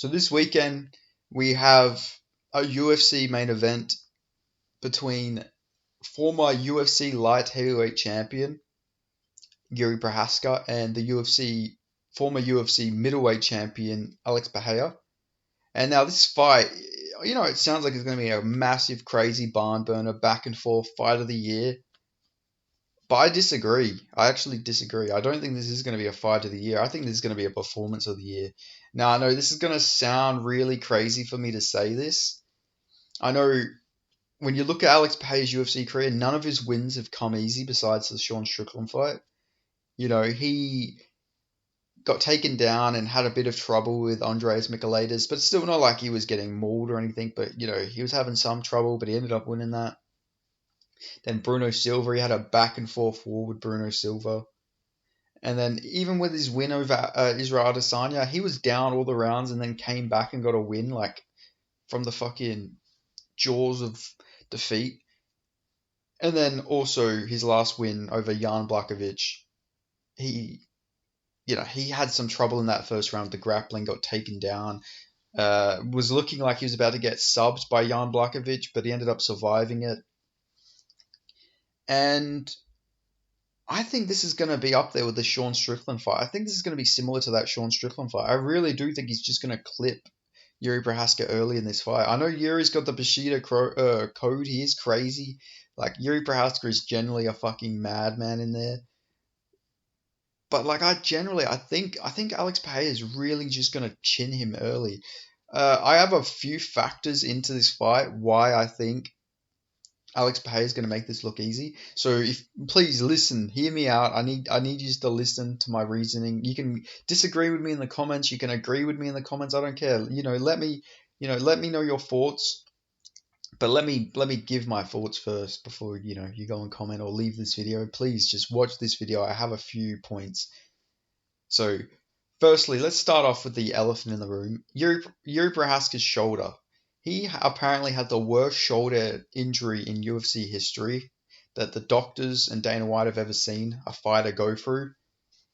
So this weekend we have a UFC main event between former UFC light heavyweight champion Jiří Procházka and the former UFC middleweight champion Alex Pereira. And now this fight, it sounds like it's going to be a massive, crazy barn burner, back and forth fight of the year. But I disagree. I actually disagree. I don't think this is going to be a fight of the year. I think this is going to be a performance of the year. Now, I know this is going to sound really crazy for me to say this. I know when you look at Alex Pereira's UFC career, none of his wins have come easy besides the Sean Strickland fight. He got taken down and had a bit of trouble with Andreas Michailidis, but it's still not like he was getting mauled or anything. But, he was having some trouble, but he ended up winning that. Then Bruno Silva, he had a back and forth war with Bruno Silva. And then even with his win over Israel Adesanya, he was down all the rounds and then came back and got a win, like, from the fucking jaws of defeat. And then also his last win over Jan Blachowicz, he had some trouble in that first round. The grappling got taken down. Was looking like he was about to get subbed by Jan Blachowicz, but he ended up surviving it. And I think this is going to be up there with the Sean Strickland fight. I think this is going to be similar to that Sean Strickland fight. I really do think he's just going to clip Jiří Procházka early in this fight. I know Yuri's got the Bushido code. He is crazy. Like, Jiří Procházka is generally a fucking madman in there. But like I think Alex Pereira is really just gonna chin him early. I have a few factors into this fight why I think Alex Pereira is gonna make this look easy. So please listen, hear me out. I need you to listen to my reasoning. You can disagree with me in the comments. You can agree with me in the comments. I don't care. Let me know your thoughts. But let me give my thoughts first before you go and comment or leave this video. Please just watch this video. I have a few points. So, firstly, let's start off with the elephant in the room. Jiří Procházka's shoulder. He apparently had the worst shoulder injury in UFC history that the doctors and Dana White have ever seen a fighter go through.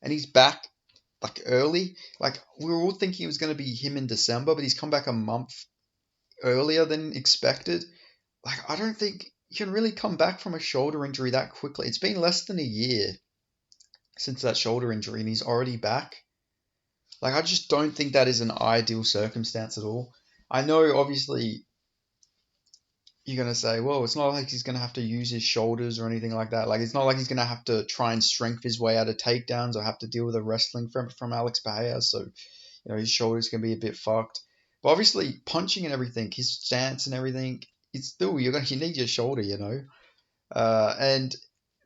And he's back like early. Like, we were all thinking it was going to be him in December, but he's come back a month earlier than expected. Like, I don't think you can really come back from a shoulder injury that quickly. It's been less than a year since that shoulder injury, and he's already back. Like, I just don't think that is an ideal circumstance at all. I know, obviously, you're going to say, well, it's not like he's going to have to use his shoulders or anything like that. Like, it's not like he's going to have to try and strength his way out of takedowns or have to deal with a wrestling from Alex Pereira. So, his shoulders can be a bit fucked. But obviously, punching and everything, his stance and everything, it's still, you need your shoulder, and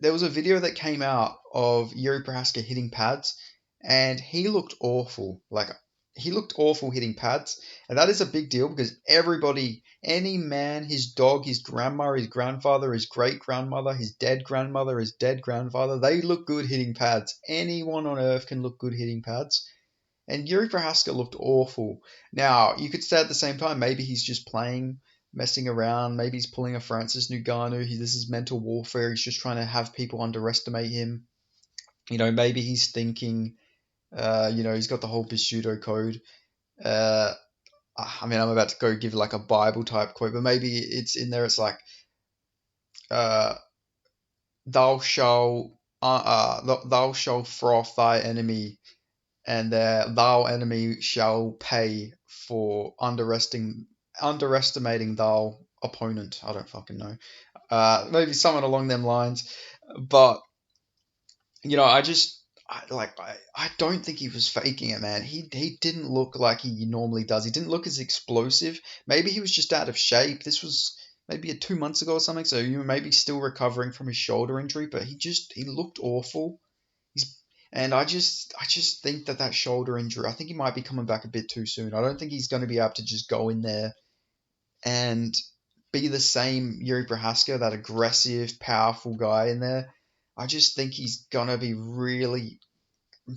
there was a video that came out of Jiří Procházka hitting pads, and he looked awful. Like, he looked awful hitting pads, and that is a big deal because everybody, any man, his dog, his grandma, his grandfather, his great-grandmother, his dead grandmother, his dead grandfather, they look good hitting pads. Anyone on earth can look good hitting pads. And Jiří Procházka looked awful. Now, you could say at the same time, maybe he's just playing, messing around. Maybe he's pulling a Francis Ngannou. This is mental warfare. He's just trying to have people underestimate him. Maybe he's thinking, he's got the whole Bushido code. I'm about to go give like a Bible type quote, but maybe it's in there. It's like, thou shalt froth thy enemy, and thou enemy shall pay for underestimating thou opponent. I don't fucking know. Maybe something along them lines. But, I don't think he was faking it, man. He didn't look like he normally does. He didn't look as explosive. Maybe he was just out of shape. This was maybe 2 months ago or something, so you maybe still recovering from his shoulder injury, but he looked awful. And I just think that shoulder injury, I think he might be coming back a bit too soon. I don't think he's going to be able to just go in there and be the same Jiří Procházka, that aggressive, powerful guy in there. I just think he's going to be really, we're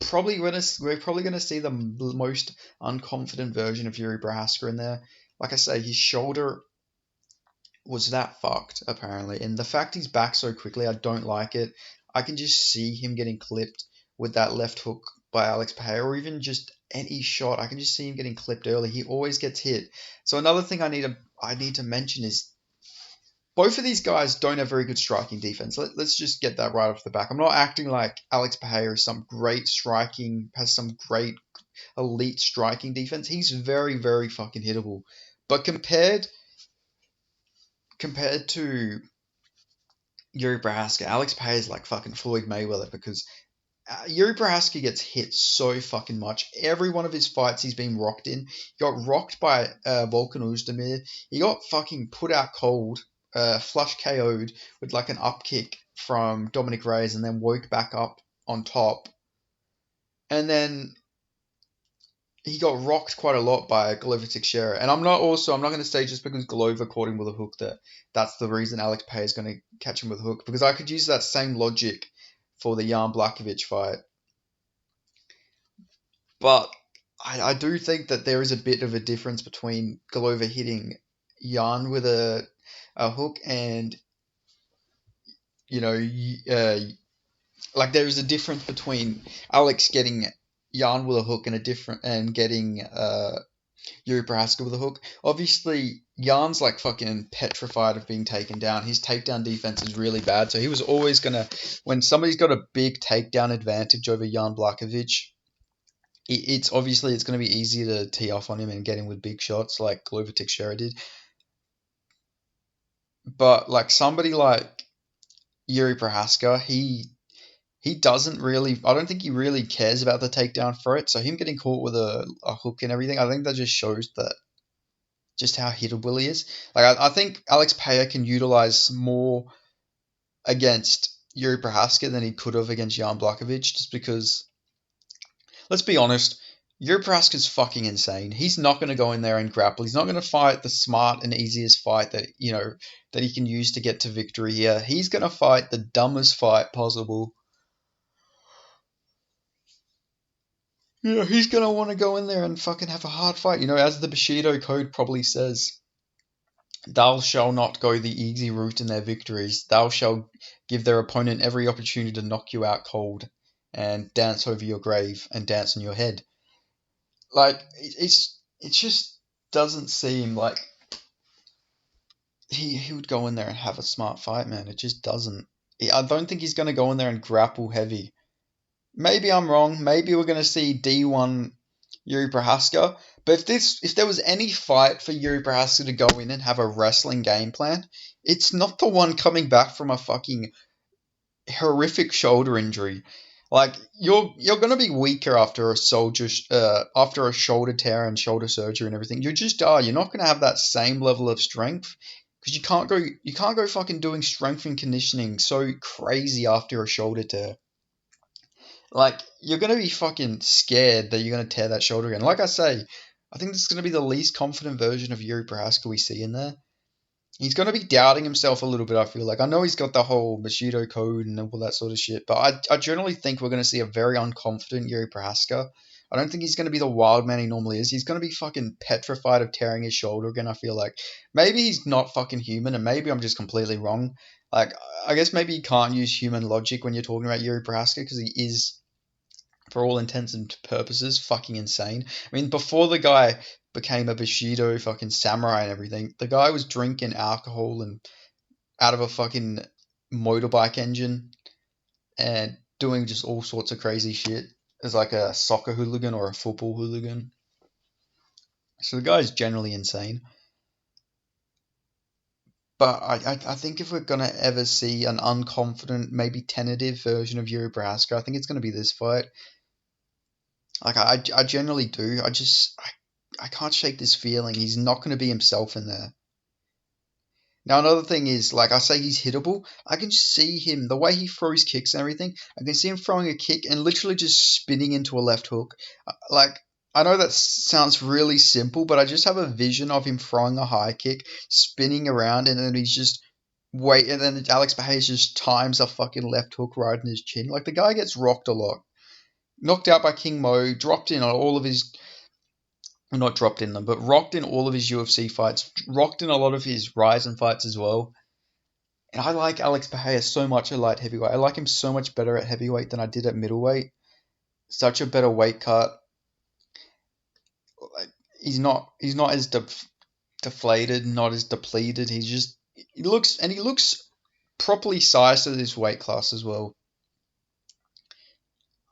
probably going to see the most unconfident version of Jiří Procházka in there. Like I say, his shoulder was that fucked, apparently. And the fact he's back so quickly, I don't like it. I can just see him getting clipped with that left hook by Alex Pereira, or even just any shot. I can just see him getting clipped early. He always gets hit. So another thing I need to mention is both of these guys don't have very good striking defense. Let's just get that right off the back. I'm not acting like Alex Pereira is some great striking, has some great elite striking defense. He's very, very fucking hittable. But compared to Yuri Procházka, Alex Pereira is like fucking Floyd Mayweather because Yuri Procházka gets hit so fucking much. Every one of his fights he's been rocked in. He got rocked by Volkan Ozdemir. He got fucking put out cold, flush KO'd with like an up kick from Dominic Reyes and then woke back up on top. And then he got rocked quite a lot by Glover Teixeira. And I'm not going to say just because Glover caught him with a hook that's the reason Alex Pereira is going to catch him with a hook. Because I could use that same logic for the Jan Blachowicz fight. But I do think that there is a bit of a difference between Glover hitting Jan with a hook and, like there is a difference between Alex getting Jan with a hook and getting Yuri Procházka with a hook. Obviously, Jan's like fucking petrified of being taken down. His takedown defense is really bad, so he was always gonna, when somebody's got a big takedown advantage over Jan Blachowicz, it's going to be easier to tee off on him and get him with big shots like Glover Teixeira did. But like somebody like Yuri Procházka, he doesn't really, I don't think he really cares about the takedown for it. So him getting caught with a hook and everything, I think that just shows that just how hittable he is. Like I think Alex Pereira can utilize more against Yuri Procházka than he could have against Jan Blachowicz, just because, let's be honest, Yuri Procházka's fucking insane. He's not going to go in there and grapple. He's not going to fight the smart and easiest fight that he can use to get to victory here. He's going to fight the dumbest fight possible. He's going to want to go in there and fucking have a hard fight. As the Bushido code probably says, thou shalt not go the easy route in their victories. Thou shalt give their opponent every opportunity to knock you out cold and dance over your grave and dance on your head. Like, it just doesn't seem like he would go in there and have a smart fight, man. It just doesn't. I don't think he's going to go in there and grapple heavy. Maybe I'm wrong. Maybe we're going to see D1 Yuri Procházka. But if there was any fight for Yuri Procházka to go in and have a wrestling game plan, it's not the one coming back from a fucking horrific shoulder injury. Like, you're gonna be weaker after a shoulder tear and shoulder surgery and everything. You just are. You're not gonna have that same level of strength because you can't go fucking doing strength and conditioning so crazy after a shoulder tear. Like, you're gonna be fucking scared that you're gonna tear that shoulder again. Like I say, I think this is gonna be the least confident version of Yuri Procházka we see in there. He's going to be doubting himself a little bit, I feel like. I know he's got the whole Bushido code and all that sort of shit, but I generally think we're going to see a very unconfident Yuri Procházka. I don't think he's going to be the wild man he normally is. He's going to be fucking petrified of tearing his shoulder again, I feel like. Maybe he's not fucking human, and maybe I'm just completely wrong. Like, I guess maybe you can't use human logic when you're talking about Yuri Procházka, because he is, for all intents and purposes, fucking insane. I mean, before the guy became a Bushido fucking samurai and everything, the guy was drinking alcohol and out of a fucking motorbike engine and doing just all sorts of crazy shit as like a soccer hooligan or a football hooligan. So the guy's generally insane. But I think if we're going to ever see an unconfident, maybe tentative version of Yuri Procházka, I think it's going to be this fight. Like, I generally do. I can't shake this feeling. He's not going to be himself in there. Now, another thing is, like I say, he's hittable. I can just see him, the way he throws kicks and everything, I can see him throwing a kick and literally just spinning into a left hook. Like, I know that sounds really simple, but I just have a vision of him throwing a high kick, spinning around, and then he's just and then Alex Pereira just times a fucking left hook right in his chin. Like, the guy gets rocked a lot. Knocked out by King Mo, dropped in on all of his... Not dropped in them, but rocked in all of his UFC fights, rocked in a lot of his Ryzen fights as well. And I like Alex Pereira so much at light heavyweight. I like him so much better at heavyweight than I did at middleweight. Such a better weight cut. he's not as deflated, not as depleted. He looks properly sized to this weight class as well.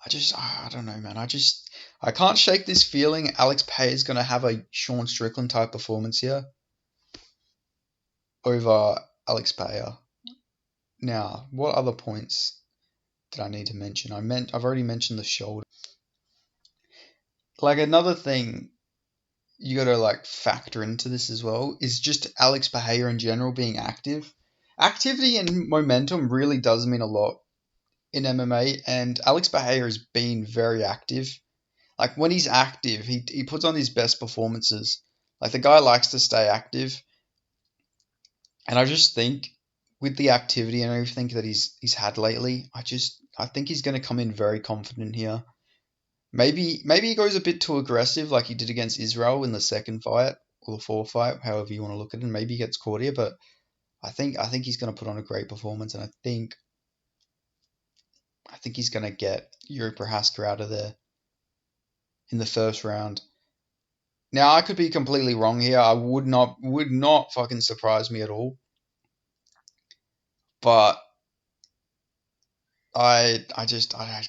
I don't know, man. I can't shake this feeling Alex Pay is going to have a Sean Strickland type performance here over Alex Payer. Now, what other points did I need to mention? I've already mentioned the shoulder. Like another thing you got to like factor into this as well is just Alex Pereira in general being active. Activity and momentum really does mean a lot in MMA, and Alex Pereira has been very active. Like when he's active, he puts on his best performances. Like the guy likes to stay active, and I just think with the activity and everything that he's had lately, I think he's going to come in very confident here. Maybe he goes a bit too aggressive like he did against Israel in the second fight or the fourth fight, however you want to look at it. And maybe he gets caught here, but I think he's going to put on a great performance, and I think he's going to get Jiří Procházka out of there in the first round. Now I could be completely wrong here. I would not fucking surprise me at all. But I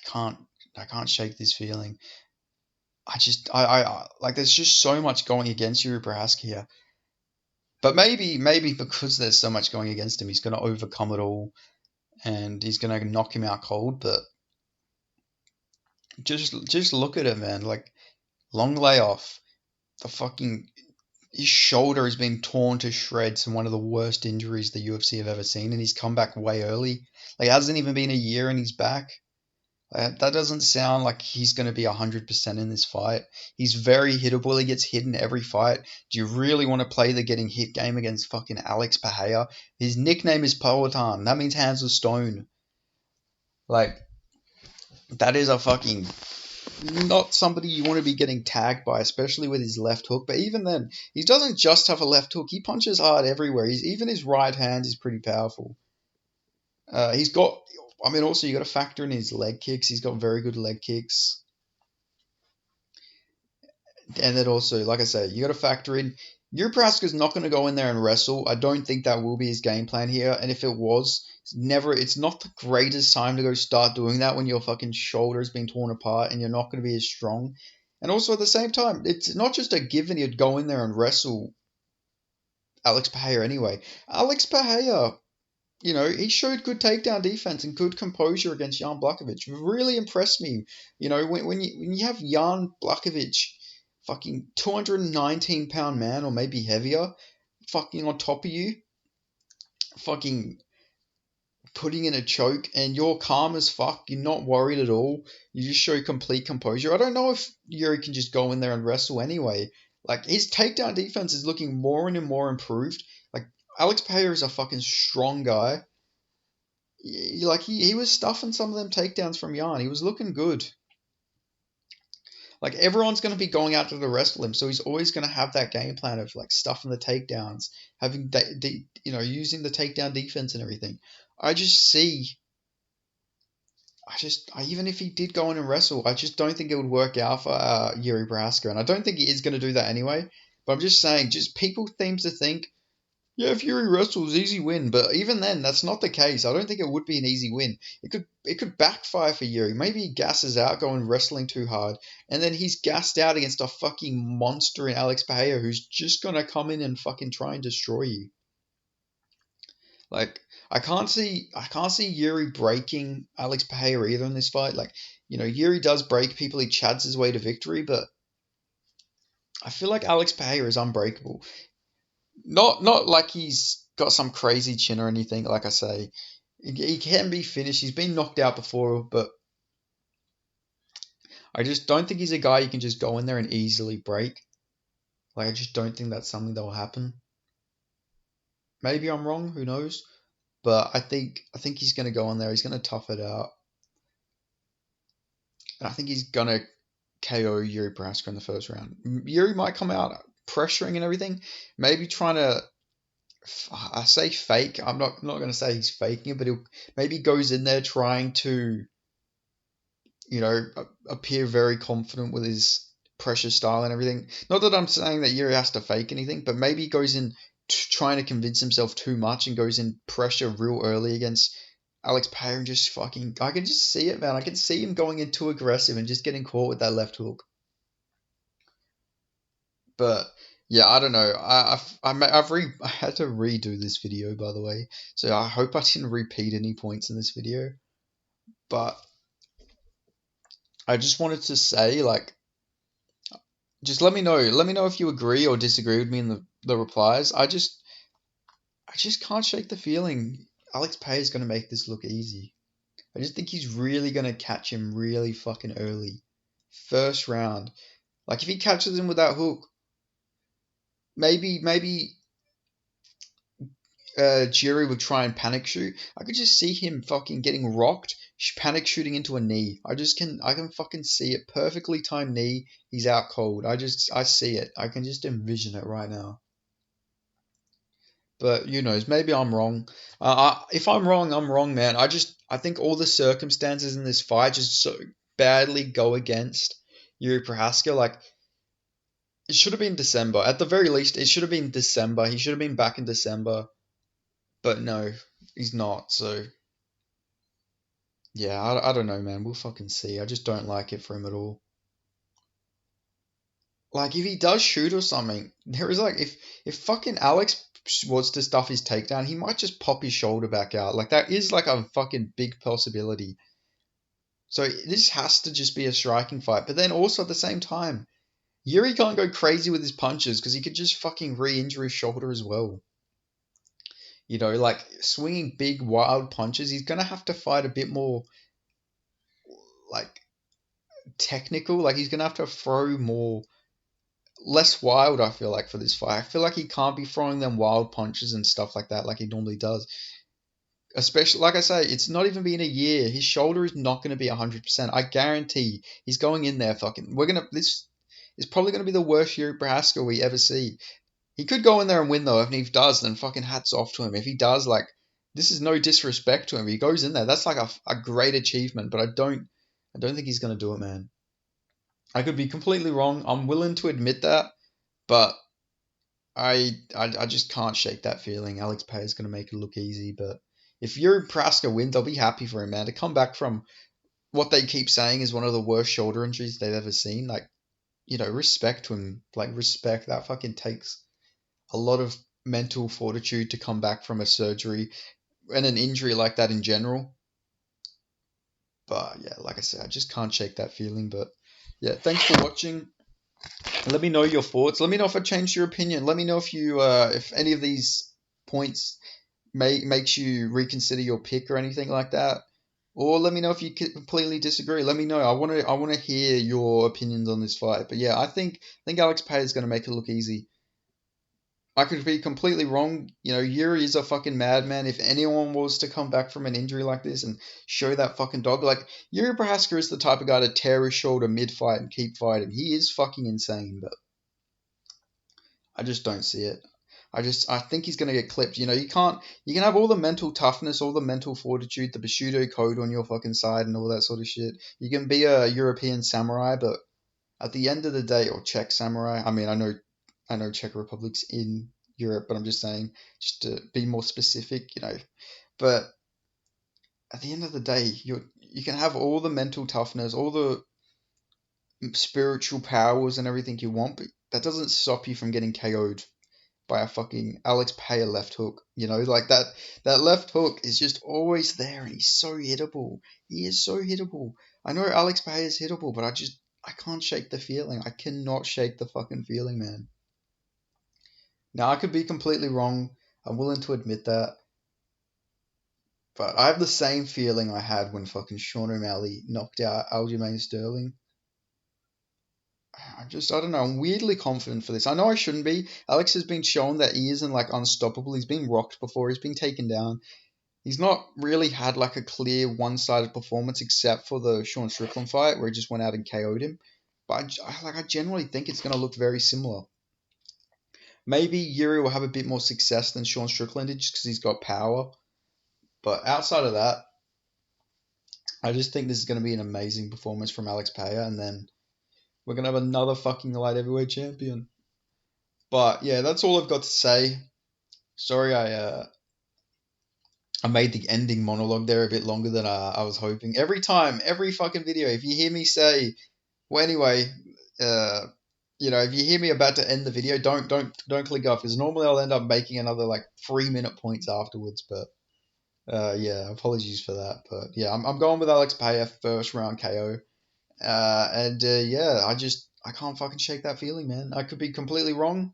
can't shake this feeling. I like there's just so much going against Jiří Procházka here. But maybe because there's so much going against him, he's going to overcome it all and he's going to knock him out cold. But just look at it, man. Like long layoff, his shoulder has been torn to shreds and one of the worst injuries the UFC have ever seen, and he's come back way early. Like it hasn't even been a year and he's back. That doesn't sound like he's going to be 100% in this fight. He's very hittable. He gets hit in every fight. Do you really want to play the getting hit game against fucking Alex Pereira? His nickname is Powhatan. That means hands of stone. Like, that is a fucking not somebody you want to be getting tagged by, especially with his left hook. But even then, he doesn't just have a left hook. He punches hard everywhere. Even his right hand is pretty powerful. He's got. I mean, also you got to factor in his leg kicks. He's got very good leg kicks, and then also, like I say, you got to factor in. Jiří Procházka is not going to go in there and wrestle. I don't think that will be his game plan here. And if it was, it's not the greatest time to go start doing that when your fucking shoulder is being torn apart and you're not going to be as strong. And also at the same time, it's not just a given you'd go in there and wrestle Alex Pereira anyway. Alex Pereira, he showed good takedown defense and good composure against Jan Blachowicz. Really impressed me. When you have Jan Blachowicz, fucking 219-pound man or maybe heavier, fucking on top of you, fucking putting in a choke, and you're calm as fuck. You're not worried at all. You just show complete composure. I don't know if Jiří can just go in there and wrestle anyway. Like, his takedown defense is looking more and more improved. Like, Alex Pereira is a fucking strong guy. He was stuffing some of them takedowns from Jan. He was looking good. Like, everyone's going to be going out to wrestle him, so he's always going to have that game plan of like stuffing the takedowns, having using the takedown defense and everything. Even if he did go in and wrestle, I just don't think it would work out for Jiří Procházka, and I don't think he is going to do that anyway. But I'm just saying, just people seem to think, yeah, if Jiří wrestles, easy win. But even then, that's not the case. I don't think it would be an easy win. It could backfire for Jiří. Maybe he gasses out going wrestling too hard, and then he's gassed out against a fucking monster in Alex Pereira who's just gonna come in and fucking try and destroy you. Like, I can't see Jiří breaking Alex Pereira either in this fight. Like, Jiří does break people. He chads his way to victory, but I feel like Alex Pereira is unbreakable. Not like he's got some crazy chin or anything, like I say. He can be finished. He's been knocked out before, but I just don't think he's a guy you can just go in there and easily break. Like, I just don't think that's something that will happen. Maybe I'm wrong, who knows? But I think he's going to go in there. He's going to tough it out. And I think he's going to KO Jiří Procházka in the first round. Jiří might come out pressuring and everything, maybe trying to, I say fake, I'm not going to say he's faking it, but maybe goes in there trying to, appear very confident with his pressure style and everything. Not that I'm saying that Yuri has to fake anything, but maybe he goes in trying to convince himself too much and goes in pressure real early against Alex Pereira and just fucking. I can just see it, man. I can see him going in too aggressive and just getting caught with that left hook. But yeah, I don't know. I had to redo this video, by the way, so I hope I didn't repeat any points in this video. But I just wanted to say, like, just let me know. Let me know if you agree or disagree with me in the replies. I just can't shake the feeling Alex Pay is gonna make this look easy. I just think he's really gonna catch him really fucking early, first round. Like if he catches him with that hook, maybe Jiří would try and panic shoot. I could just see him fucking getting rocked, panic shooting into a knee. I can fucking see it. Perfectly timed knee. He's out cold. I see it. I can just envision it right now. But who knows? Maybe I'm wrong. If I'm wrong, man. I think all the circumstances in this fight just so badly go against Jiří Procházka. Like it should have been December. At the very least, it should have been December. He should have been back in December. But no, he's not. So yeah, I don't know, man. We'll fucking see. I just don't like it for him at all. Like if he does shoot or something, there is like if fucking Alex was to stuff his takedown, he might just pop his shoulder back out. Like that is like a fucking big possibility. So this has to just be a striking fight. But then also at the same time, Jiří can't go crazy with his punches because he could just fucking re-injure his shoulder as well. You know, like swinging big wild punches, he's gonna have to fight a bit more like technical. Like he's gonna have to throw more less wild, I feel like, for this fight. I feel like he can't be throwing them wild punches and stuff like that like he normally does. Especially, like I say, it's not even been a year. His shoulder is not going to be 100%. I guarantee he's going in there fucking. This is probably going to be the worst Jiří Procházka we ever see. He could go in there and win, though. If he does, then fucking hats off to him. If he does, like, this is no disrespect to him. He goes in there. That's like a great achievement, but I don't think he's going to do it, man. I could be completely wrong. I'm willing to admit that, but I just can't shake that feeling. Alex Pay is going to make it look easy, but if Jiří Procházka wins, I'll be happy for him, man. To come back from what they keep saying is one of the worst shoulder injuries they've ever seen, like, you know, respect to him. Like, respect. That fucking takes a lot of mental fortitude to come back from a surgery and an injury like that in general. But yeah, like I said, I just can't shake that feeling. But yeah, thanks for watching. Let me know your thoughts. Let me know if I changed your opinion. Let me know if you, if any of these points makes you reconsider your pick or anything like that. Or let me know if you completely disagree. Let me know. I want to hear your opinions on this fight. But yeah, I think Alex Pay is going to make it look easy. I could be completely wrong. You know, Jiří is a fucking madman. If anyone was to come back from an injury like this and show that fucking dog, like, Jiří Procházka is the type of guy to tear his shoulder mid-fight and keep fighting. He is fucking insane, but I just don't see it. I think he's going to get clipped. You know, you can have all the mental toughness, all the mental fortitude, the Bushido code on your fucking side and all that sort of shit. You can be a European samurai, but at the end of the day, or Czech samurai, I mean, I know Czech Republic's in Europe, but I'm just saying, just to be more specific, you know. But at the end of the day, you can have all the mental toughness, all the spiritual powers and everything you want, but that doesn't stop you from getting KO'd by a fucking Alex Pereira left hook. You know, like that left hook is just always there, and he's so hittable. He is so hittable. I know Alex Pereira is hittable, but I can't shake the feeling. I cannot shake the fucking feeling, man. Now, I could be completely wrong. I'm willing to admit that. But I have the same feeling I had when fucking Sean O'Malley knocked out Aljamain Sterling. I don't know. I'm weirdly confident for this. I know I shouldn't be. Alex has been shown that he isn't like unstoppable. He's been rocked before. He's been taken down. He's not really had like a clear one-sided performance except for the Sean Strickland fight where he just went out and KO'd him. But I generally think it's going to look very similar. Maybe Jiří will have a bit more success than Sean Strickland did just because he's got power. But outside of that, I just think this is going to be an amazing performance from Alex Pereira. And then We're gonna have another fucking light heavyweight champion. But yeah, that's all I've got to say. Sorry, I made the ending monologue there a bit longer than I was hoping. Every time, every fucking video, if you hear me say, well, anyway, uh, if you hear me about to end the video, don't click off, because normally I'll end up making another like 3 minute points afterwards. But yeah, apologies for that. But yeah, I'm going with Alex Pereira first round KO. Yeah, I can't fucking shake that feeling, man. I could be completely wrong.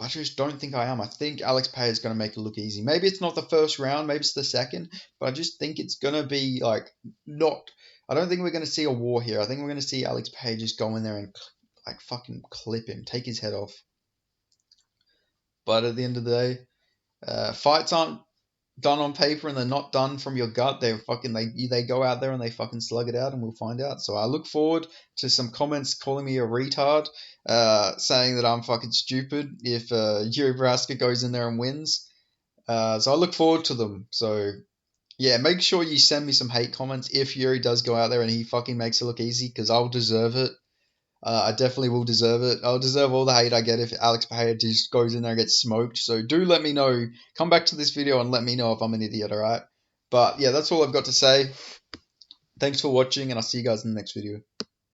I just don't think I am. I think Alex Pereira is going to make it look easy. Maybe it's not the first round, maybe it's the second, but I just think it's going to be like not. I don't think we're going to see a war here. I think we're going to see Alex Pereira just go in there and like fucking clip him, take his head off. But at the end of the day, fights aren't done on paper and they're not done from your gut. They go out there and they fucking slug it out, and we'll find out. So I look forward to some comments calling me a retard, saying that I'm fucking stupid if Jiří Procházka goes in there and wins. So I look forward to them. So yeah, make sure you send me some hate comments if Jiří does go out there and he fucking makes it look easy, because I'll deserve it. I definitely will deserve it. I'll deserve all the hate I get if Alex Pereira just goes in there and gets smoked. So do let me know. Come back to this video and let me know if I'm an idiot, alright? But yeah, that's all I've got to say. Thanks for watching, and I'll see you guys in the next video.